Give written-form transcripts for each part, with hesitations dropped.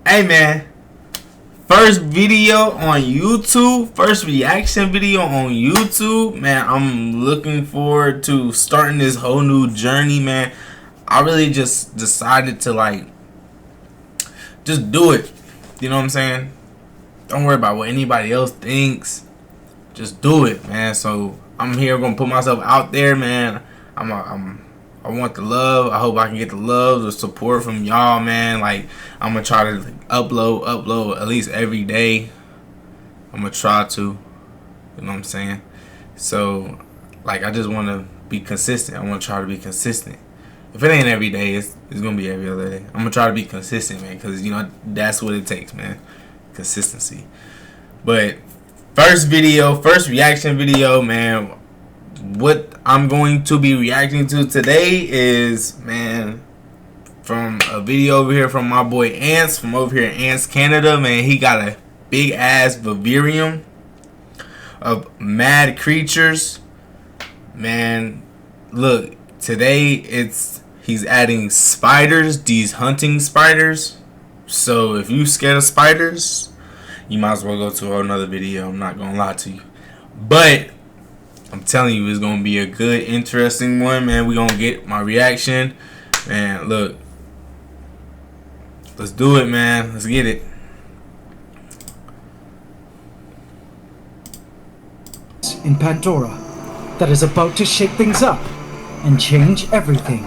Hey man, first video on YouTube, first reaction video on YouTube, man. I'm looking forward to starting this whole new journey, man. I really just decided to just do it. You know what I'm saying? Don't worry about what anybody else thinks. Just do it, man. So I'm here, gonna put myself out there, man. I want the love. I hope I can get the love, the support from y'all, man. I'm gonna try to upload at least every day. I'm gonna try to, you know what I'm saying? So, I just want to be consistent. I want to try to be consistent. If it ain't every day, it's gonna be every other day. I'm gonna try to be consistent, man, because that's what it takes, man. Consistency. But first reaction video, man. What I'm going to be reacting to today is, man, from a video over here from my boy Ants, from over here in Ants, Canada, man. He got a big ass vivarium of mad creatures, man. Look, today he's adding spiders, these hunting spiders. So if you scared of spiders, you might as well go to another video. I'm not gonna lie to you, but I'm telling you, it's gonna be a good, interesting one, man. We gonna get my reaction, man. Look, let's do it, man. Let's get it. In Pandora, that is about to shake things up and change everything.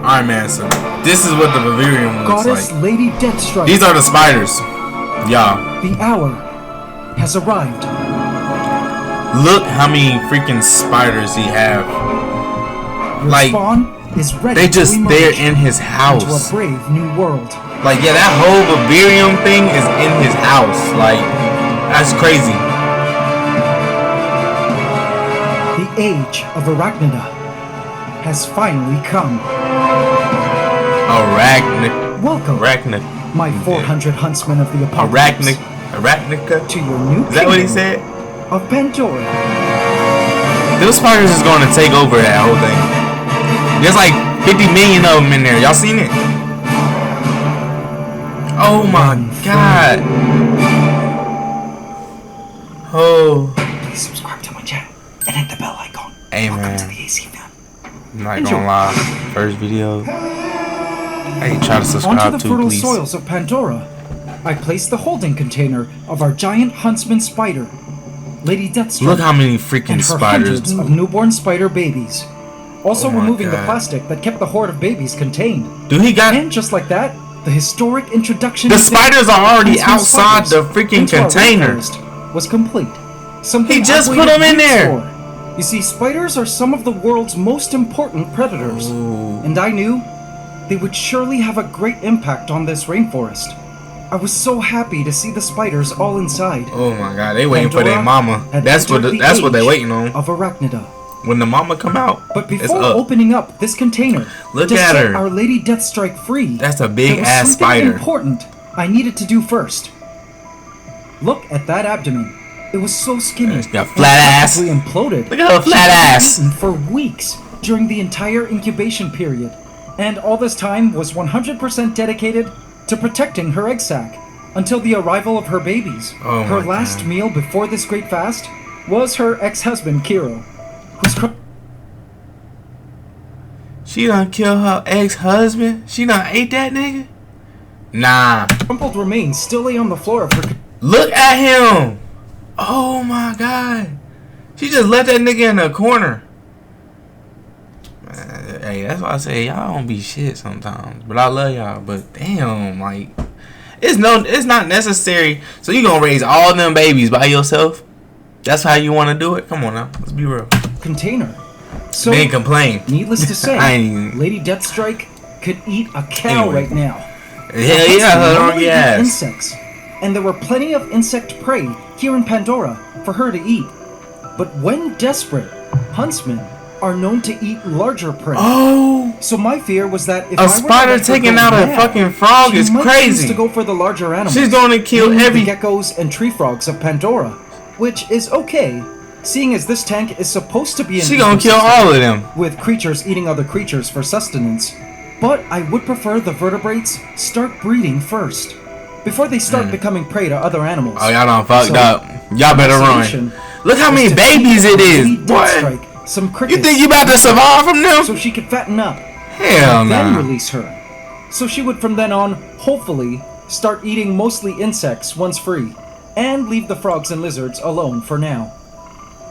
All right, man. So this is what the vivarium looks Goddess like. Lady Deathstrike. These are the spiders, y'all. The hour has arrived. Look how many freaking spiders he have. Your spawn is ready. They just there in his house. Into a brave new world. Yeah, that whole vivarium thing is in his house. That's crazy. The age of Arachnida has finally come. Welcome, my 400 huntsmen of the apocalypse. Arachnica? To your new Is that what he said? Of Pandora. Those spiders is going to take over that whole thing. There's 50 million of them in there. Y'all seen it? Oh my god. Oh. Please subscribe to my channel and hit the bell icon. Hey, welcome man. to the AC fam. I'm not gonna lie. First video. Hey, try to subscribe Onto the fertile please. soils of Pandora, I placed the holding container of our giant huntsman spider, Lady Deathstrike. Look how many freaking and her spiders. hundreds of newborn spider babies. Also removing the God. plastic that kept the horde of babies contained. Dude, he got. And just like that, the historic introduction. The spiders are already huntsman outside the spiders freaking into our container. rainforest was complete. Something He just I put waited them in weeks there. for. You see, spiders are some of the world's most important predators, and I knew they would surely have a great impact on this rainforest. I was so happy to see the spiders all inside. Oh my god, they waiting for Pandora their mama. had That's what entered the that's what they age waiting on. Of Arachnida. When the mama come out, But it's before up. opening up this container Look to at set her. our Lady Deathstrike free, That's a big there was ass something spider. important I needed to do first. Look at that abdomen. It was so skinny. It's got flat ass. We imploded. Look at her flat ass. Eaten for weeks during the entire incubation period, and all this time was 100% dedicated to protecting her egg sac until the arrival of her babies. Oh Her my last God. meal before this great fast was her ex-husband Kiro, whose She done kill her ex-husband? She done ate that nigga? Nah. crumpled remains still lay on the floor of her. Look at him. Oh my god. She just left that nigga in the corner. Man, hey, that's why I say y'all don't be shit sometimes. But I love y'all. But damn, it's not necessary. So you gonna raise all them babies by yourself? That's how you wanna do it? Come on now. Let's be real. Container. So, They ain't complain. needless to say, I ain't- Lady Deathstrike could eat a cow Anyway. right now. Hell yeah, her Normally own eat ass. insects, and there were plenty of insect prey here in Pandora for her to eat. But when desperate, huntsmen are known to eat larger prey. Oh, So my fear was that if a I were to spider let her taking go out a mad, fucking frog she is might choose crazy. to go for the larger animals. She's gonna kill namely every. the geckos and tree frogs of Pandora, which is okay, seeing as this tank is supposed to be an She gonna kill ecosystem all of them. with creatures eating other creatures for sustenance. But I would prefer the vertebrates start breeding first, before they start becoming prey to other animals. Oh, y'all done fucked So, up. Y'all better run. Look how many babies it is. What? Some You crickets, think you about to survive from them? so she could fatten up, Hell then no. release her. So she would from then on, hopefully, start eating mostly insects once free, and leave the frogs and lizards alone for now.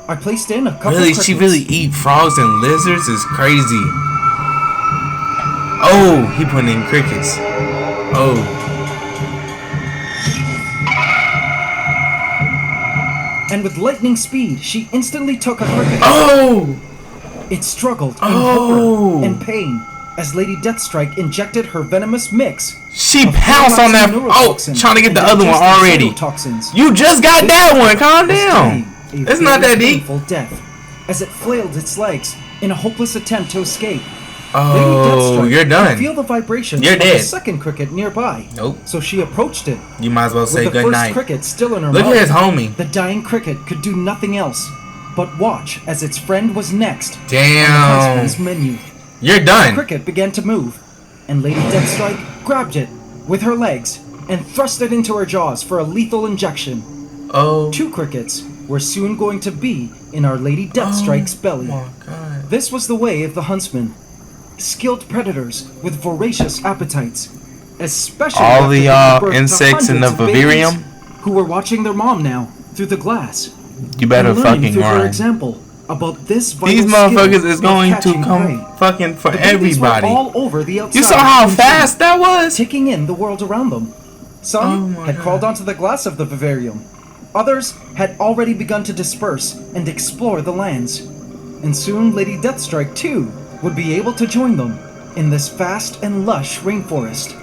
I placed in a couple Really? crickets. She really eat frogs and lizards? Is crazy. Oh, he putting in crickets. Oh. And with lightning speed, she instantly took a cricket. Oh! It struggled in Oh. horror and pain as Lady Deathstrike injected her venomous mix. She of pounced on that. Oh, neurotoxin trying to get and the other one digestive already. cytotoxins. You just got that one. Calm Was down. dying a It's not very that deep. painful death as it flailed its legs in a hopeless attempt to escape. Oh, Lady Deathstrike you're could done. feel the vibration You're of dead. the second cricket nearby. Nope. So she approached it. You might as well say With the good first night. cricket still in her Look mouth, at his homie. the dying cricket could do nothing else but watch as its friend was next on the Damn. huntsman's menu. You're The done. cricket began to move, and Lady Deathstrike grabbed it with her legs and thrust it into her jaws for a lethal injection. Oh. 2 crickets were soon going to be in Our Lady Deathstrike's belly. Oh my god. This was the way of the huntsman. Skilled predators with voracious appetites, especially All after the giving birth to insects in the hundreds of babies vivarium? who were watching their mom now through the glass. You better and learning fucking through her run. example about this vital These skill motherfuckers is of going to catching come prey. fucking for The babies were everybody. all over the outside. You saw how and fast that was? taking in the world around them. Oh Some my had God. crawled onto the glass of the vivarium. Others had already begun to disperse and explore the lands. And soon Lady Deathstrike, too, would be able to join them in this vast and lush rainforest.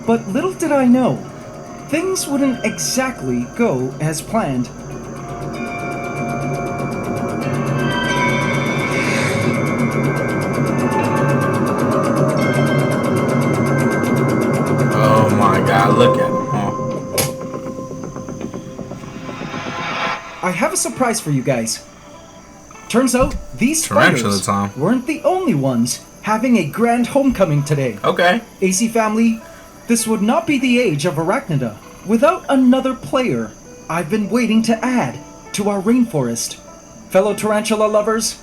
But little did I know, things wouldn't exactly go as planned. Oh my god, look at him. I have a surprise for you guys. Turns out these Tarantula spiders time. weren't the only ones having a grand homecoming today. Okay. AC family, this would not be the age of Arachnida without another player I've been waiting to add to our rainforest. Fellow tarantula lovers,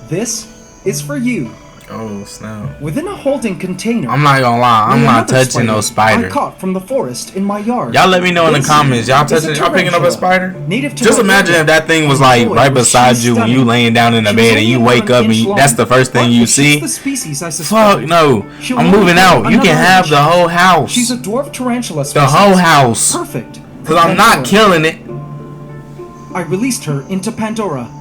this is for you. Oh snap. Within a holding container, I'm not gonna lie, I'm lay not another touching no I spider. caught from the forest in my yard. Y'all let me know in the This comments. Y'all is a touching? Y'all picking up a tarantula, spider? native to Just our imagine area. if that thing was like Boy, right was beside she you when you stunning. laying down in the She was bed and only you about wake an up and inch long, that's the first thing but you if she's see. the species I suspect, Fuck no. she'll I'm only moving grow out. You another can have inch. the whole house. She's a dwarf tarantula The species. whole house. Perfect. Cause I'm not Pandora. killing it. I released her into Pandora.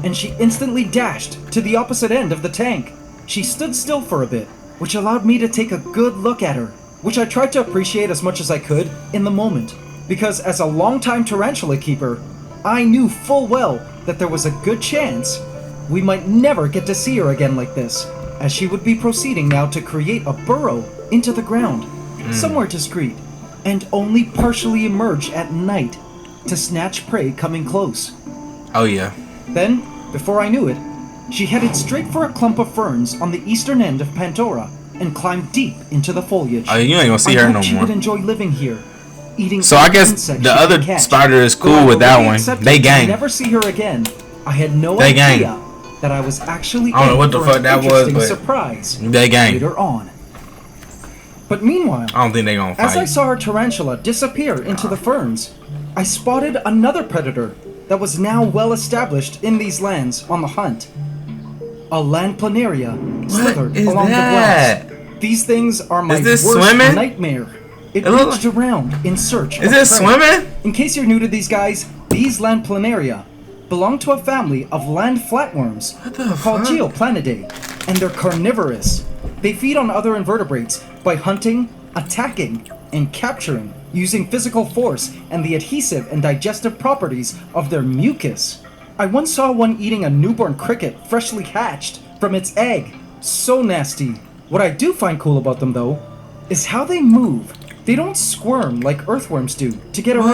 And she instantly dashed to the opposite end of the tank. She stood still for a bit, which allowed me to take a good look at her, which I tried to appreciate as much as I could in the moment. Because as a longtime tarantula keeper, I knew full well that there was a good chance we might never get to see her again like this, as she would be proceeding now to create a burrow into the ground, somewhere discreet, and only partially emerge at night to snatch prey coming close. Oh yeah. Then, before I knew it, she headed straight for a clump of ferns on the eastern end of Pandora and climbed deep into the foliage. Oh, you ain't gonna see I her hoped no she more. would enjoy living here, eating So I guess insects the she other could catch. spider is Though cool I with that already one. accepted They to gang. never see her again. I had no They idea gang. that I was actually I don't know in what the for fuck an that was, interesting but surprise they gang. later on. But meanwhile, I don't think they gonna as I fight. saw her tarantula disappear into the ferns, I spotted another predator that was now well established in these lands on the hunt. A land planaria slithered is along that? the glass. These things are my Is this worst swimming? nightmare. It It look reached around in search Is of this prey. swimming? In case you're new to these guys, these land planaria belong to a family of land flatworms the called fuck? Geoplanidae, and they're carnivorous. They feed on other invertebrates by hunting, attacking, and capturing using physical force and the adhesive and digestive properties of their mucus. I once saw one eating a newborn cricket freshly hatched from its egg. So nasty. What I do find cool about them, though, is how they move. They don't squirm like earthworms do to get around,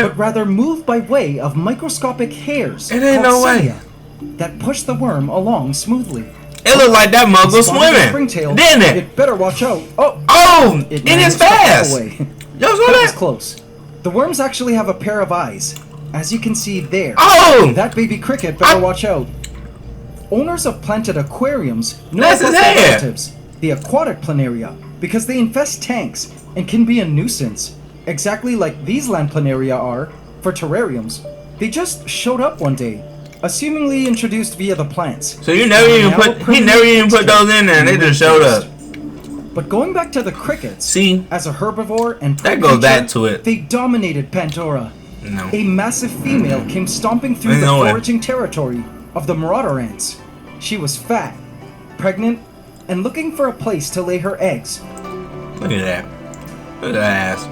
What? but rather move by way of microscopic hairs It ain't called no way. cilia that pushed the worm along smoothly. It looked like that mug was Spotted a swimming, springtail. didn't it? It better watch out. Oh, Oh, it is managed to fast. pull away. Yo, saw That was that? close. The worms actually have a pair of eyes, as you can see there. Oh, That baby cricket better watch out. Owners of planted aquariums know That's about his their head. relatives, the aquatic planaria, because they infest tanks and can be a nuisance, exactly like these land planaria are for terrariums. They just showed up one day, assumingly introduced via the plants. so you never even he never even put those in there, and they just showed up. But going back to the crickets, See, as a herbivore and that goes back creature, to it. they dominated Pandora. No. A massive female came stomping through Ain't the no way. foraging territory of the marauder ants. She was fat, pregnant, and looking for a place to lay her eggs. Look at that. Look at that ass.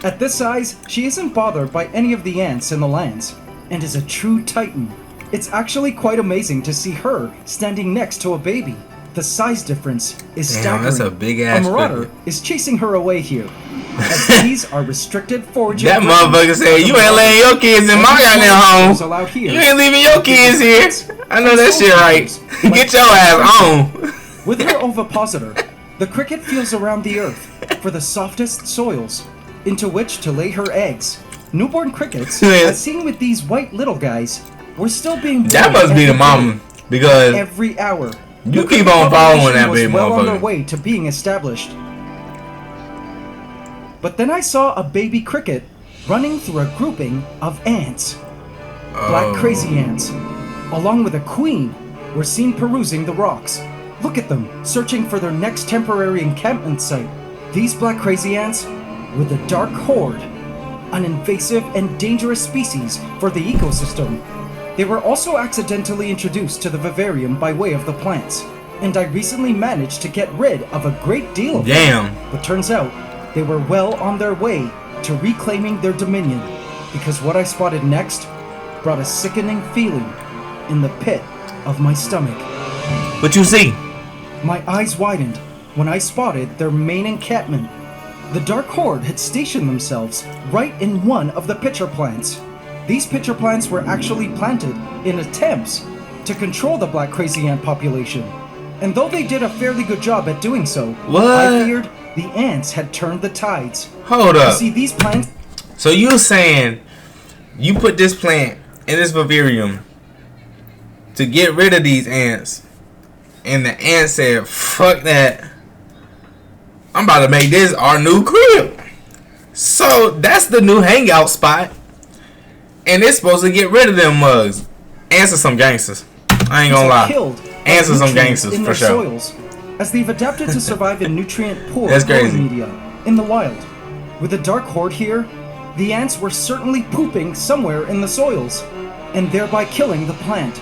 At this size, she isn't bothered by any of the ants in the lands, and is a true titan. It's actually quite amazing to see her standing next to a baby. The size difference is Damn, staggering. that's a big ass A marauder cricket. is chasing her away here, as these are restricted foraging. That grounds motherfucker of said, the "You ain't letting your kids in my goddamn Is home. allowed here. You ain't leaving your kids here." I know that shit right. Get your ass on. With her ovipositor, the cricket feels around the earth for the softest soils into which to lay her eggs. Newborn crickets, Yeah. as seen with these white little guys, were still being born That must be every the day, mama, because every hour. you The keep cricket on following population that was baby well on their motherfucker. way to being established. But then I saw a baby cricket running through a grouping of ants. Black Oh. crazy ants, along with a queen, were seen perusing the rocks. Look at them, searching for their next temporary encampment site. These black crazy ants were the Dark Horde, an invasive and dangerous species for the ecosystem. They were also accidentally introduced to the vivarium by way of the plants, and I recently managed to get rid of a great deal of them. Damn. But turns out, they were well on their way to reclaiming their dominion, because what I spotted next brought a sickening feeling in the pit of my stomach. What you see? My eyes widened when I spotted their main encampment. The Dark Horde had stationed themselves right in one of the pitcher plants. These pitcher plants were actually planted in attempts to control the black crazy ant population. And though they did a fairly good job at doing so, What? I feared the ants had turned the tides. Hold You up. see, these plants So you saying you put this plant in this vivarium to get rid of these ants, and the ant said, "Fuck that. I'm about to make this our new crib." So that's the new hangout spot, and it's supposed to get rid of them mugs. Ants are some gangsters. I ain't gonna are lie. killed by Ants are some nutrients gangsters in for their sure. soils, as they've adapted to survive in nutrient-poor That's growing crazy. media in the wild. With the Dark Horde here, the ants were certainly pooping somewhere in the soils, and thereby killing the plant.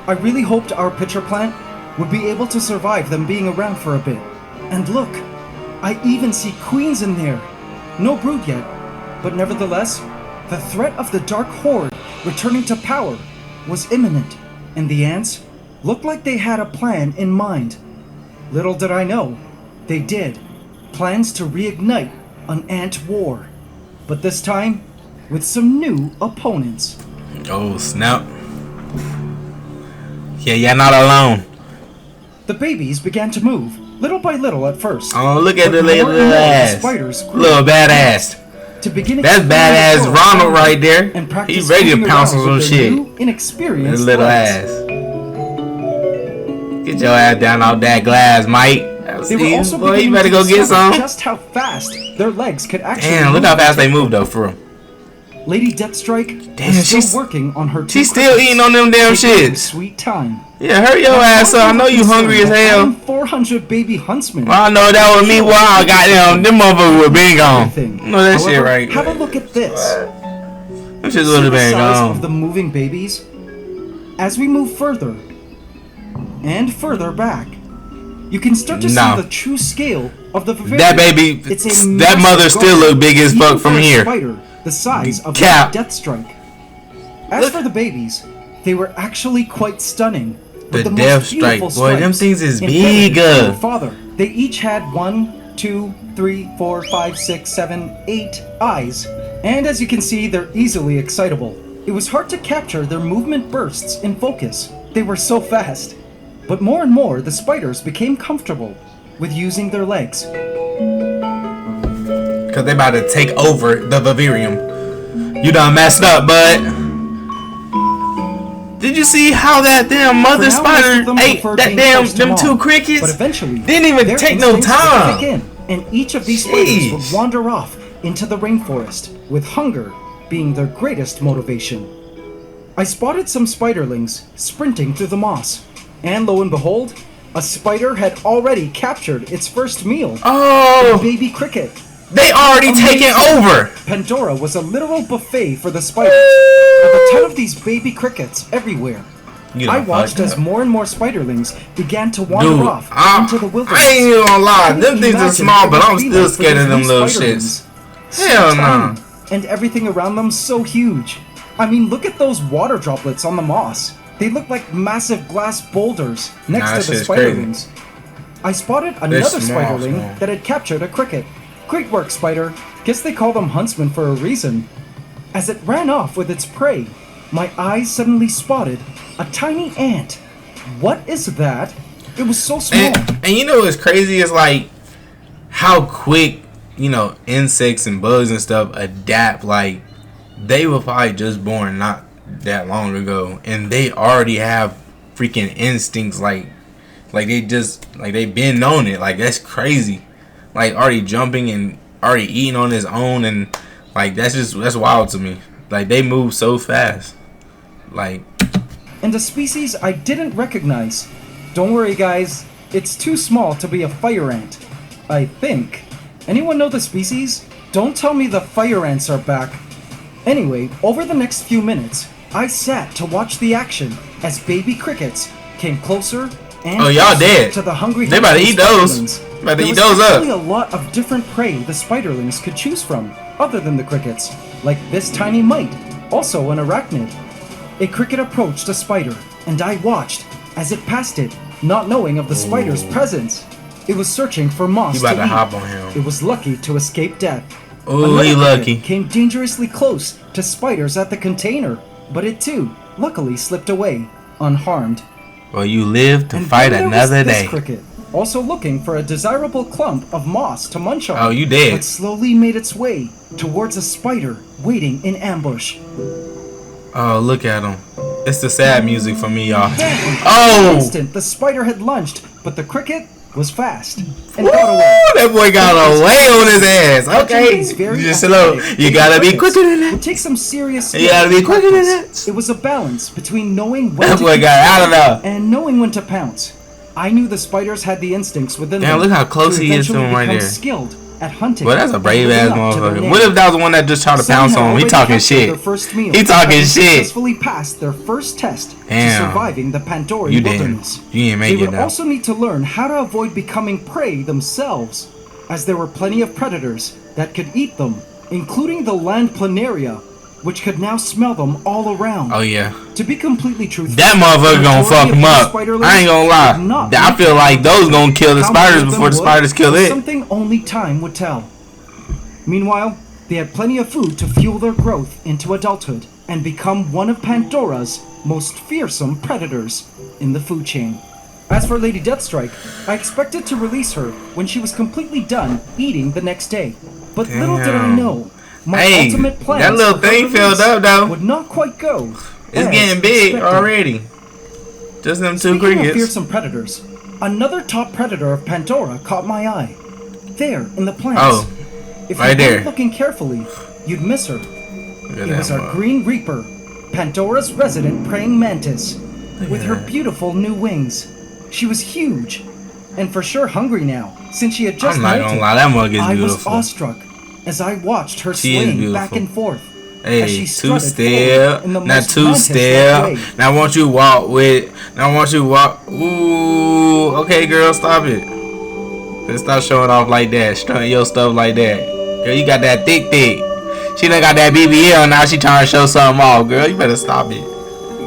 I really hoped our pitcher plant would be able to survive them being around for a bit. And look, I even see queens in there. No brood yet, but nevertheless, the threat of the Dark Horde returning to power was imminent, and the ants looked like they had a plan in mind. Little did I know, they did. Plans to reignite an ant war, but this time with some new opponents. Oh snap! Yeah, you're not alone. The babies began to move, little by little at first. Oh, look at but the little more and more ass, spiders grew little badass. to begin That's exploring badass the world Ronald right there. and practice He's ready to moving pounce on around some with their shit. new, inexperienced His little legs. ass. Get your ass down off that glass, Mike. They were also Boy, you beginning better to go get discover some. just how fast their legs could actually Damn, look move. how fast they move though, for real. Lady Deathstrike Damn, is still she's- working on her. She's still eating on them damn taking shits. Sweet time. Yeah, hurry your ass up. I know you hungry as hell. 400 baby huntsmen. Well, I know that was me. Wow, I got them motherfuckers would been gone. Everything. I know that shit However, right. Have a look at this. Them shits See would have the been size of gone. the moving babies? As we move further and further back, you can start to No. see the true scale of the vivarium. That baby, It's a that massive mother still garden, look big as even fuck from for a here. Spider the size of Cap. Deathstrike. As Look. for the babies, they were actually quite stunning. with The most Deathstrike, beautiful boy, them stripes things is inherited big. from their father. They each had 1, 2, 3, 4, 5, 6, 7, 8 eyes, and as you can see, they're easily excitable. It was hard to capture their movement bursts in focus. They were so fast. But more and more, the spiders became comfortable with using their legs. Because they about to take over the vivarium. You done messed up, bud. Did you see how that damn mother spider ate that them two crickets? But eventually, didn't even take no time. In, and each of these spiders would wander off into the rainforest, with hunger being their greatest motivation. I spotted some spiderlings sprinting through the moss, and lo and behold, a spider had already captured its first meal. Oh! A baby cricket. They already taken over! Pandora was a literal buffet for the spiders, with a ton of these baby crickets everywhere. I watched as more and more spiderlings began to wander off into the wilderness. I ain't even gonna lie, them things are small, but I'm still scared of them little shits. Hell no. And everything around them so huge. I mean, look at those water droplets on the moss. They look like massive glass boulders next to the spiderlings. I spotted another spiderling that had captured a cricket. Great work, spider. Guess they call them huntsmen for a reason. As it ran off with its prey, my eyes suddenly spotted a tiny ant. What is that? It was so small. And you know what's crazy is like how quick, you know, insects and bugs and stuff adapt. Like they were probably just born not that long ago, and they already have freaking instincts. Like they've been known it. Like that's crazy. Like already jumping and already eating on his own, and like that's wild to me. Like they move so fast. Like, and a species I didn't recognize. Don't worry, guys. It's too small to be a fire ant, I think. Anyone know the species? Don't tell me the fire ants are back. Anyway, over the next few minutes, I sat to watch the action as baby crickets came closer and closer to the hungry. They about to eat those. About to eat those up. There was a lot of different prey the spiderlings could choose from, other than the crickets, like this tiny mite, also an arachnid. A cricket approached a spider, and I watched as it passed it, not knowing of the spider's presence. It was searching for moss to eat. Hop on him. It was lucky to escape death. Oh, he lucky. Came dangerously close to spiders at the container, but it too, luckily, slipped away, unharmed. Well, you live to fight another day. This cricket, also looking for a desirable clump of moss to munch on. Oh, you dead. But slowly made its way towards a spider waiting in ambush. Oh, look at him. It's the sad music for me, y'all. In an instant, the spider had lunged, but the cricket was fast and got away. That boy got away on his ass. Okay, just slow. You gotta be quicker than that. Would take some serious. You gotta be quicker than that. It was a balance between knowing when that to boy got out of there and knowing when to pounce. I knew the spiders had the instincts within them. Damn, look how close he is to him right there. Skilled at hunting. Well, that's a brave ass motherfucker. What if that was the one that just tried to pounce on him? He talking shit. He talking shit. Successfully passed their first test to Damn. surviving the Pandorian wilderness. You ain't make they it would now. also need to learn how to avoid becoming prey themselves, as there were plenty of predators that could eat them, including the land planaria, which could now smell them all around. Oh yeah. To be completely truthful, that motherfucker gonna fuck him up. I ain't gonna lie. I feel like those gonna kill the spiders before the spiders kill it. Something only time would tell. Meanwhile, they had plenty of food to fuel their growth into adulthood and become one of Pandora's most fearsome predators in the food chain. As for Lady Deathstrike, I expected to release her when she was completely done eating the next day. But little did I know, my ultimate plans that little thing filled up though. Would not quite go. It's getting big already. Just them two crickets. Speaking of fearsome predators, another top predator of Pandora caught my eye. There, in the plants. Oh. If right you there. weren't looking carefully, you'd miss her. It was our Green Reaper, Pandora's resident praying mantis, with her beautiful new wings. She was huge, and for sure hungry now, since she had just I'm not molted. gonna lie, that mug is I beautiful. was awestruck as I watched her She is swaying beautiful. back and forth. Hey, as she two strutted step, in the not most two mantis-like step. way. Now won't you walk with? Now won't you walk? Ooh, okay, girl, stop it. Let's stop showing off like that, strutting your stuff like that. Girl, you got that thick. She done got that BBL, now she trying to show something off. Girl, you better stop it.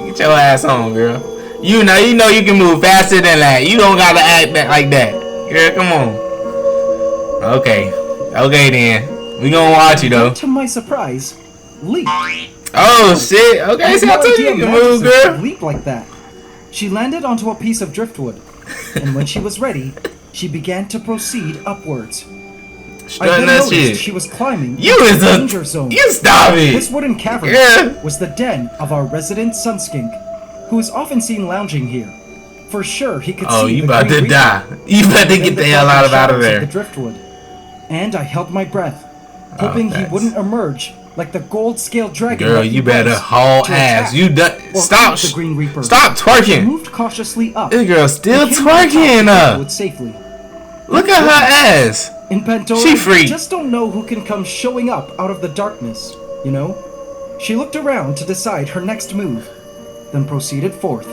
Get your ass on, girl. You know you can move faster than that. You don't gotta act like that. Girl, come on. Okay then. We gonna watch you though. To my surprise, Leap, Oh shit! I Okay, had see, no I told idea you can move, mantises could girl. leap like that. She landed onto a piece of driftwood, and when she was ready, she began to proceed upwards. I Strutting then that noticed shit. she was climbing You into is the a. danger zone. You stop This it. wooden cavern Yeah. was the den of our resident sunskink, who is often seen lounging here. For sure, he could Oh, see you the about Green to Reaper die. You about to and get the the hell out of shadows there. the driftwood. And I held my breath, hoping he thanks. wouldn't emerge like the gold scale dragon. Girl, that he you better was, haul to ass. attack You done. or Stop. eat the Green Reaper. Stop She twerking. moved cautiously up. This girl still and came to the top of the twerking up. driftwood safely. Look at her ass. In Pandora, She free. I just don't know who can come showing up out of the darkness, you know? She looked around to decide her next move, then proceeded forth.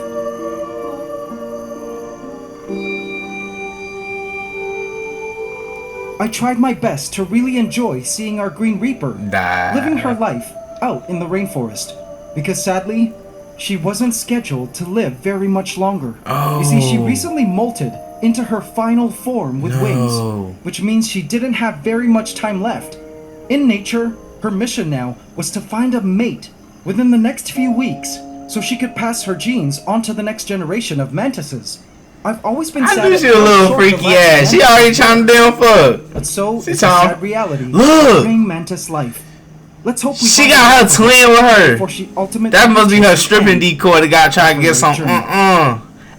I tried my best to really enjoy seeing our Green Reaper Die. living her life out in the rainforest, because sadly, she wasn't scheduled to live very much longer. You see, she Oh. recently molted into her final form with No. wings, which means she didn't have very much time left. In nature, her mission now was to find a mate within the next few weeks so she could pass her genes on to the next generation of mantises. I've always been I sad knew at she a how little short freaky the last ass. She mantis already was. trying to damn fuck. But so She is the trying- sad reality Look! of praying mantis life. Let's hope we She find got a her mate twin with her. before she ultimately That must be her reaches stripping end. decoy. The guy trying to get some.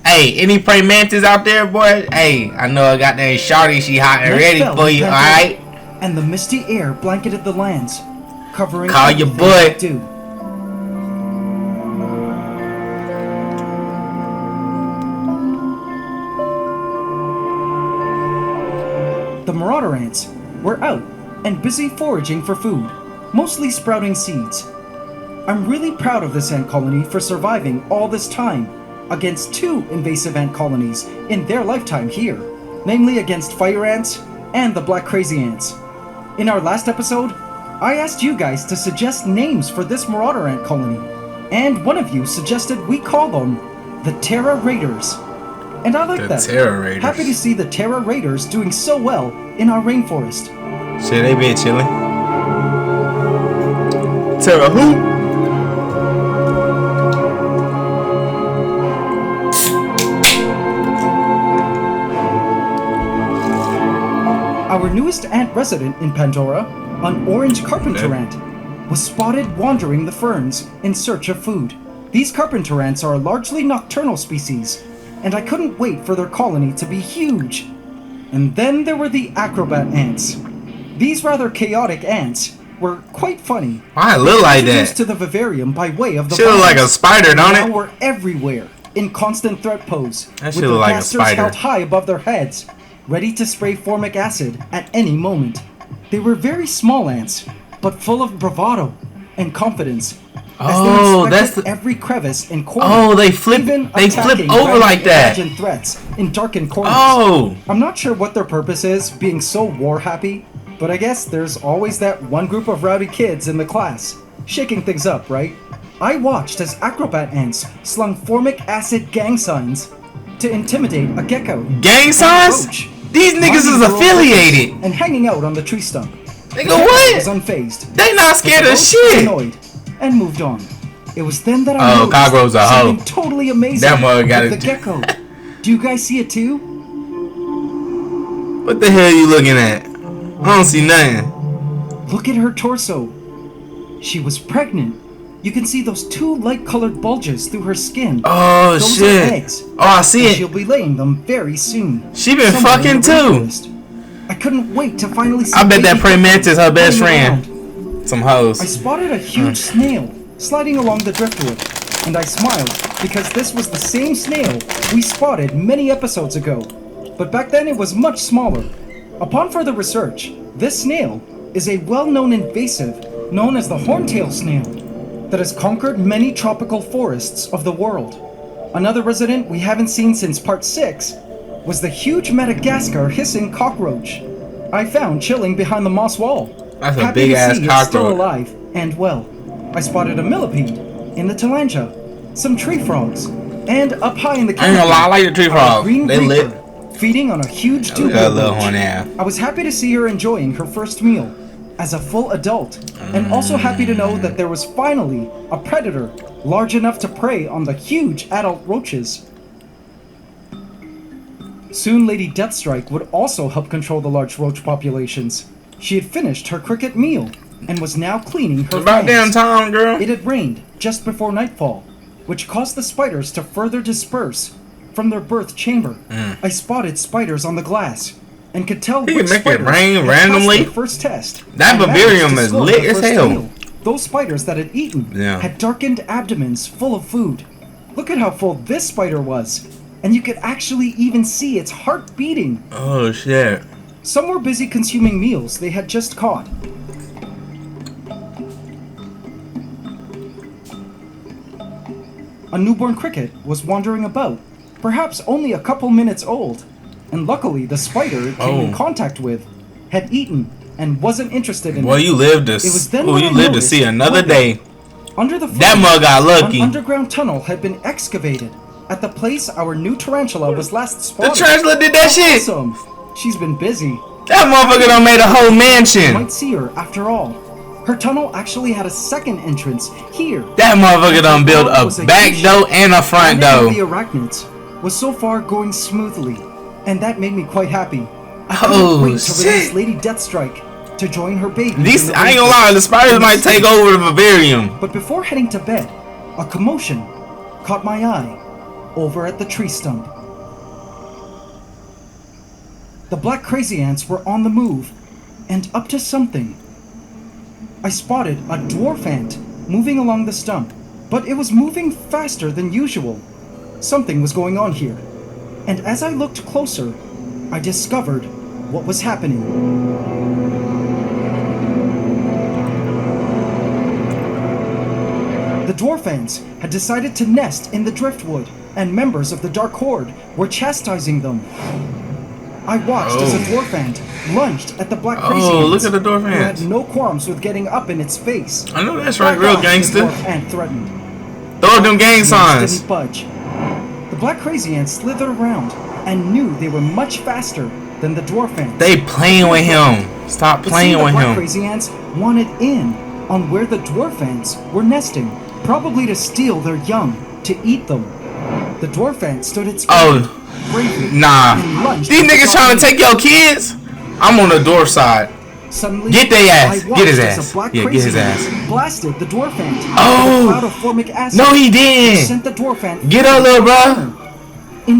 Hey, any praying mantis out there, boy? Hey, I know I got that shawty. She hot and Night ready fell for in you. All Pandora, right. And the misty air blanketed the lands, covering Call your everything boy. like dew. The marauder ants were out and busy foraging for food, mostly sprouting seeds. I'm really proud of this ant colony for surviving all this time against two invasive ant colonies in their lifetime here, namely against fire ants and the black crazy ants. In our last episode, I asked you guys to suggest names for this marauder ant colony, and one of you suggested we call them the Terra Raiders. And I like The that. Terra Raiders. Happy to see the Terra Raiders doing so well in our rainforest. Shit, they been chilling. Terra who? Our newest ant resident in Pandora, an orange carpenter ant, was spotted wandering the ferns in search of food. These carpenter ants are a largely nocturnal species, and I couldn't wait for their colony to be huge. And then there were the acrobat ants. These rather chaotic ants were quite funny. Why it look like Introduced that? to the vivarium by way of the She look like a vines. spider, don't Now it? we're everywhere, in constant threat pose, That with shit their look like a casters spider. held high above their heads, ready to spray formic acid at any moment. They were very small ants, but full of bravado and confidence. As Oh, they that's inspected the- every crevice and corner. Oh, they flip. even They flip attacking over random like that. imagined threats in darkened corners. Oh. I'm not sure what their purpose is, being so war happy, but I guess there's always that one group of rowdy kids in the class, shaking things up, right? I watched as acrobat ants slung formic acid gang signs to intimidate a gecko. Gang and a signs? roach, These niggas is minding their own affiliated. business and hanging out on the tree stump. Nigga, The gecko was what? unfazed. They not scared The of roach was shit. annoyed and moved on. It was then that I Oh, noticed cockroach a hoe. something totally amazing That mother got with it. the gecko. Do you guys see it too? What the hell you looking at? I don't see nothing. Look at her torso. She was pregnant. You can see those two light-colored bulges through her skin. Oh Those are shit. eggs. Oh, I see And she'll it. be laying them very soon. She been Somewhere in fucking the too. rainforest. I couldn't wait to finally see I bet that baby praying geckos mantis her best running friend. around. Some I hoes. spotted a huge snail sliding along the driftwood, and I smiled because this was the same snail we spotted many episodes ago. But back then it was much smaller. Upon further research, this snail is a well-known invasive known as the horntail snail that has conquered many tropical forests of the world. Another resident we haven't seen since part 6 was the huge Madagascar hissing cockroach I found chilling behind the moss wall. That's a Happy big to ass see it's still cockroach. alive and well. I spotted a millipede in the Tillandsia, some tree frogs, and up high in the I ain't gonna lie, I like the tree a frog. green They reaper lit. feeding on a huge Look at that little tuber horn ass. I was happy to see her enjoying her first meal, as a full adult, and also happy to know that there was finally a predator large enough to prey on the huge adult roaches. Soon Lady Deathstrike would also help control the large roach populations. She had finished her cricket meal and was now cleaning her About damn fangs. time, girl. It had rained just before nightfall, which caused the spiders to further disperse from their birth chamber. I spotted spiders on the glass and could tell He which can make it spiders rain had randomly? passed their first test. That and managed vivarium to is score lit their as first hell. meal. Those spiders that had eaten had darkened abdomens full of food. Look at how full this spider was. And you could actually even see its heart beating. Oh shit. Some were busy consuming meals they had just caught. A newborn cricket was wandering about, perhaps only a couple minutes old, and luckily the spider it came in contact with had eaten and wasn't interested in Well, it. you lived to was then oh, when you I lived to noticed see another one day. Under the That footage, mug got lucky. An underground tunnel had been excavated at the place our new tarantula was last The spotted. tarantula did that shit. Awesome. She's been busy. That motherfucker done made a whole mansion. Might see her after all. Her tunnel actually had a second entrance here. That motherfucker done built Was a back huge door and a front Landing of door. the arachnids was so far going smoothly, and that made me quite happy. I Oh, couldn't wait to shit. release Lady Deathstrike to join her baby. These I ain't gonna lie, the spiders might take over the vivarium. But before heading to bed, a commotion caught my eye over at the tree stump. The black crazy ants were on the move and up to something. I spotted a dwarf ant moving along the stump, but it was moving faster than usual. Something was going on here, and as I looked closer, I discovered what was happening. The dwarf ants had decided to nest in the driftwood, and members of the Dark Horde were chastising them. I watched as a dwarf ant lunged at the black crazy ants, look at the dwarf who ants. had no qualms with getting up in its face. I know that's right, Back real off, the gangster. dwarf ant threatened. Throw them gang The ants signs. didn't budge. The black crazy ants slithered around and knew they were much faster than the dwarf ants. They playing with him. Stop But playing see, with the black him. crazy ants wanted in on where the dwarf ants were nesting, probably to steal their young to eat them. The dwarf ant stood its ground bravely Nah. and lunged These at the niggas trying to dwarf take your kids? I'm on the dwarf side. ant. Suddenly, Get their ass. I Get his watched as ass. a black Yeah, get crazy his ass. ant blasted the dwarf ant with Oh. a cloud of formic acid. No, he which didn't. sent the dwarf ant Get up, little bro.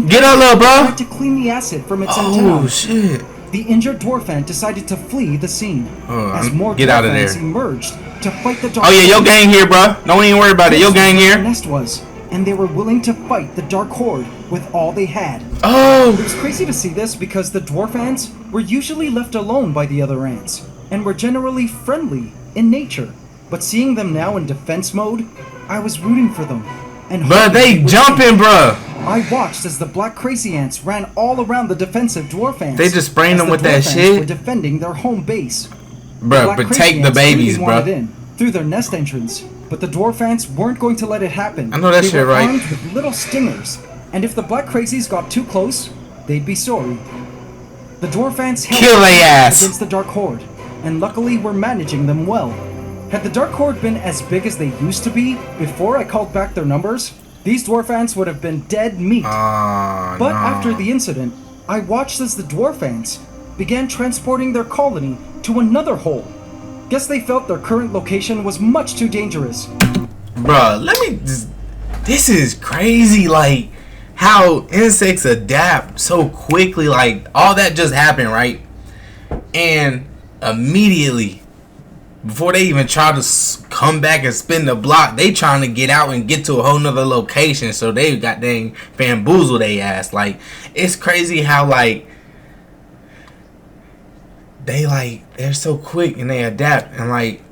Get up, little bro. Tried to clean the acid from its Oh antennae. shit. The injured dwarf ant decided to flee the scene as more get dwarf out of ants there. emerged to fight the dark. Oh yeah, your Horde. gang here, bro. Don't even worry about it. Your This gang was where here. the nest was, and they were willing to fight the Dark Horde with all they had. It Oh. was crazy to see this because the dwarf ants were usually left alone by the other ants and were generally friendly in nature. But seeing them now in defense mode, I was rooting for them. And Bruh, hoping they would jumping, win. bruh. I watched as the black crazy ants ran all around the defensive dwarf ants. They just spraying as them the with dwarf that ants shit? Were defending their home base. Bruh, Black protect crazy the ants babies, really wanted bruh. in through their nest entrance, but the dwarf ants weren't going to let it happen. I know that they shit were right. armed with little stingers, and if the black crazies got too close, they'd be sorry. The dwarf ants held Kill they ass. against the Dark Horde, and luckily we're managing them well. Had the Dark Horde been as big as they used to be before I called back their numbers, these dwarf ants would have been dead meat. Ah, But no. after the incident, I watched as the dwarf ants began transporting their colony to another hole. Guess they felt their current location was much too dangerous. Bruh, let me just. This is crazy, like how insects adapt so quickly. Like all that just happened, right? And immediately, before they even try to come back and spin the block, they trying to get out and get to a whole nother location. So they got dang bamboozle they ass. Like it's crazy how like they're so quick and they adapt and like.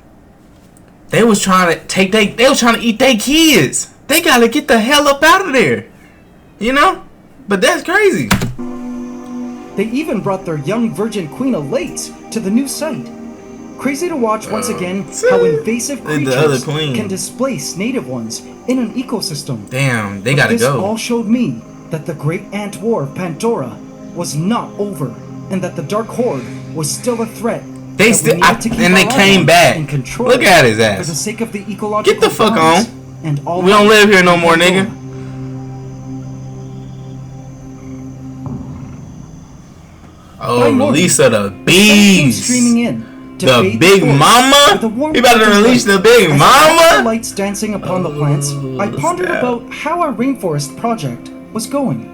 They was trying to eat their kids. They gotta get the hell up out of there. You know? But that's crazy. They even brought their young virgin queen of lakes to the new site. Crazy to watch once again how invasive The other creatures queen. can displace native ones in an ecosystem. Damn, they But gotta this go. all showed me that the great ant war of Pandora was not over, and that the Dark Horde was still a threat They still and they came back. Look at his ass. For the sake of the ecological Get the fuck balance on. And all We don't live here no more, nigga. Oh, release of the bees. Streaming in. The big mama? You about to release the big mama? Lights dancing upon the plants. I pondered about how our rainforest project was going.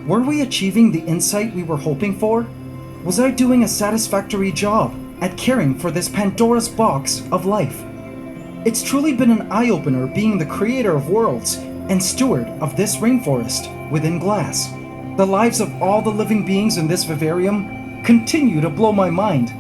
Were we achieving the insight we were hoping for? Was I doing a satisfactory job at caring for this Pandora's box of life? It's truly been an eye-opener being the creator of worlds and steward of this rainforest within glass. The lives of all the living beings in this vivarium continue to blow my mind.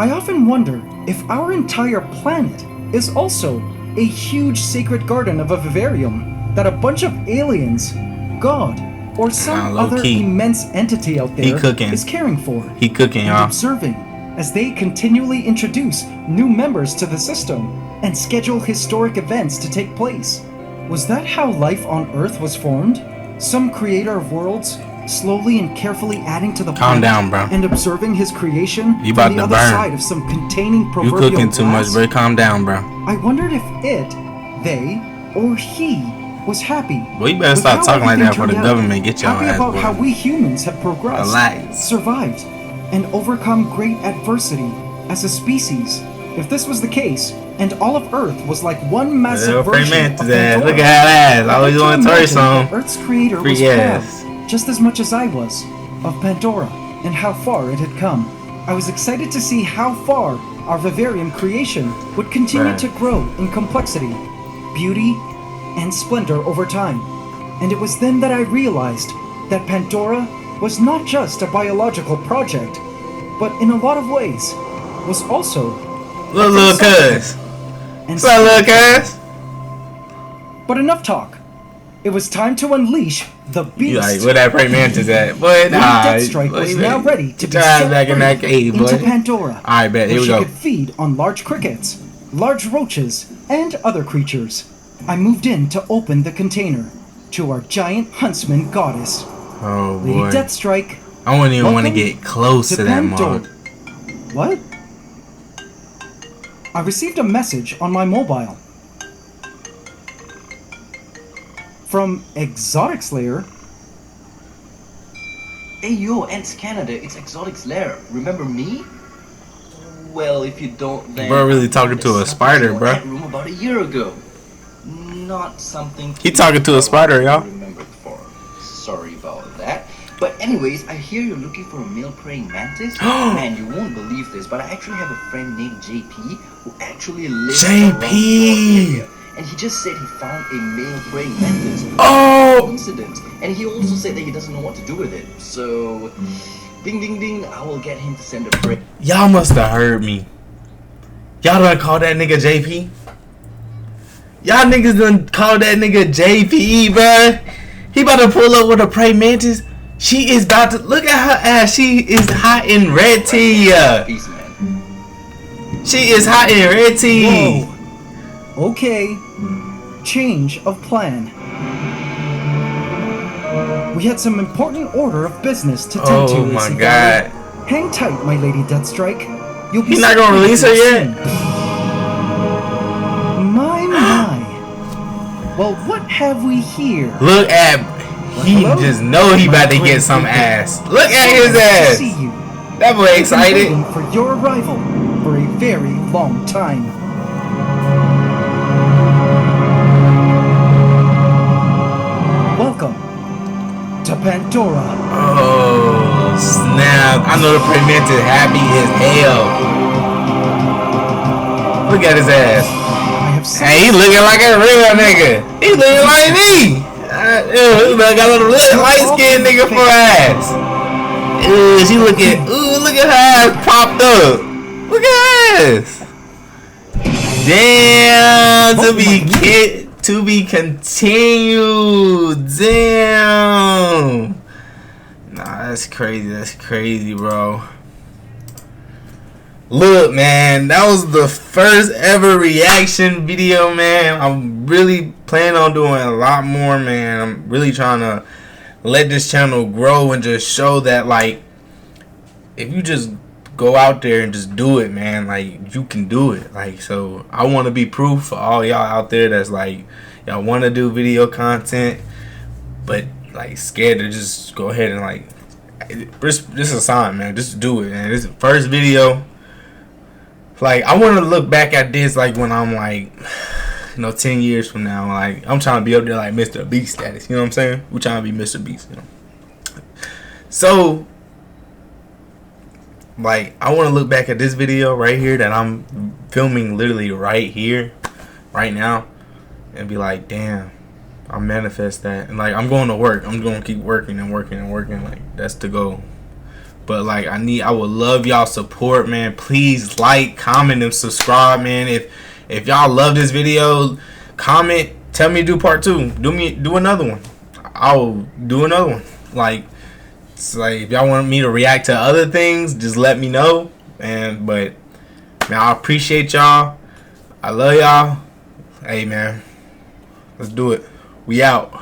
I often wonder if our entire planet is also a huge sacred garden of a vivarium that a bunch of aliens, God, or some other immense entity out there is caring for. He cooking, y'all. Observing as they continually introduce new members to the system and schedule historic events to take place. Was that how life on Earth was formed? Some creator of worlds slowly and carefully adding to the planet down, bro. And observing his creation you about from the to other burn. side of some containing proverbial You cooking too glass. much, bro. Calm down, bro. I wondered if it, they, or he was happy. Well, you better stop talking like that for the government get your happy ass, about boy. how we humans have progressed, Relax. survived, and overcome great adversity as a species. If this was the case, and all of Earth was like one massive version of Pandora, look at that ass. I always want to tell you something. Earth's creator was proud, just as much as I was, of Pandora and how far it had come. I was excited to see how far our vivarium creation would continue to grow in complexity, beauty, and splendor over time. And it was then that I realized that Pandora was not just a biological project, but in a lot of ways was also little cuz. What's up, little cuz? But enough talk. It was time to unleash the beast. You like where that praying mantis at? Boy, nah. Deathstrike was now ready to be set back in that cave, into boy. Pandora. Alright, bet. Here we go. She could feed on large crickets, large roaches, and other creatures. I moved in to open the container to our giant huntsman goddess. Oh boy. Lady Deathstrike. I wouldn't even want to get close to that mug. What? I received a message on my mobile. From Exotic Slayer. Hey yo, Ants Canada, it's Exotic Slayer. Remember me? Well, if you don't, then Bro, really talking to a spider, bro. Room about a year ago. Not something. He talking to a spider, y'all. Remember before. Sorry about that. But anyways, I hear you're looking for a male praying mantis. Man, you won't believe this, but I actually have a friend named JP who actually lives around the area. And he just said he found a male praying mantis. Oh! Coincidence. And he also said that he doesn't know what to do with it. So, ding ding ding, I will get him to send a prayer. Y'all must have heard me. Y'all done call that nigga JP? Y'all niggas done call that nigga JP, bruh. He about to pull up with a praying mantis. She is about to look at her ass. She is hot in red tea. Peace, man. She is hot in red tea. Whoa. Okay. Change of plan. We had some important order of business to tend to. Oh my god. Hang tight, my lady Deathstrike. You'll be. He's not gonna release her yet? My. Well, what have we here? Look at. He just know he about to get some ass. Look at his ass. See you. That boy excited. I've been waiting for your arrival for a very long time. Welcome to Pandora. Oh snap! I know the praying mantis happy as hell. Look at his ass. Hey, he looking like a real nigga. He looking like me. Ew, got a little light skinned nigga for ass. Ew, she looking. Ooh, look at her ass popped up. Look at her ass. Damn, to be continued. Damn. Nah, that's crazy. That's crazy, bro. Look, man, that was the first ever reaction video, man. I'm really planning on doing a lot more, man. I'm really trying to let this channel grow and just show that, like, if you just go out there and just do it, man. Like, you can do it. Like, so I want to be proof for all y'all out there that's like, y'all want to do video content, but like scared to just go ahead and like, this is a sign, man. Just do it, man. This is the first video. Like, I want to look back at this like when I'm like, 10 years from now. Like, I'm trying to be up there like Mr. Beast status. You know what I'm saying? We're trying to be Mr. Beast. So, like, I want to look back at this video right here that I'm filming literally right here, right now, and be like, damn, I manifest that. And like, I'm going to work. I'm going to keep working and working and working. Like, that's the goal. But like, I would love y'all support, man. Please like, comment, and subscribe, man. If y'all love this video, comment, tell me to do part 2. Do another one. I'll do another one. Like, it's like, if y'all want me to react to other things, just let me know. But man, I appreciate y'all. I love y'all. Hey, man, let's do it. We out.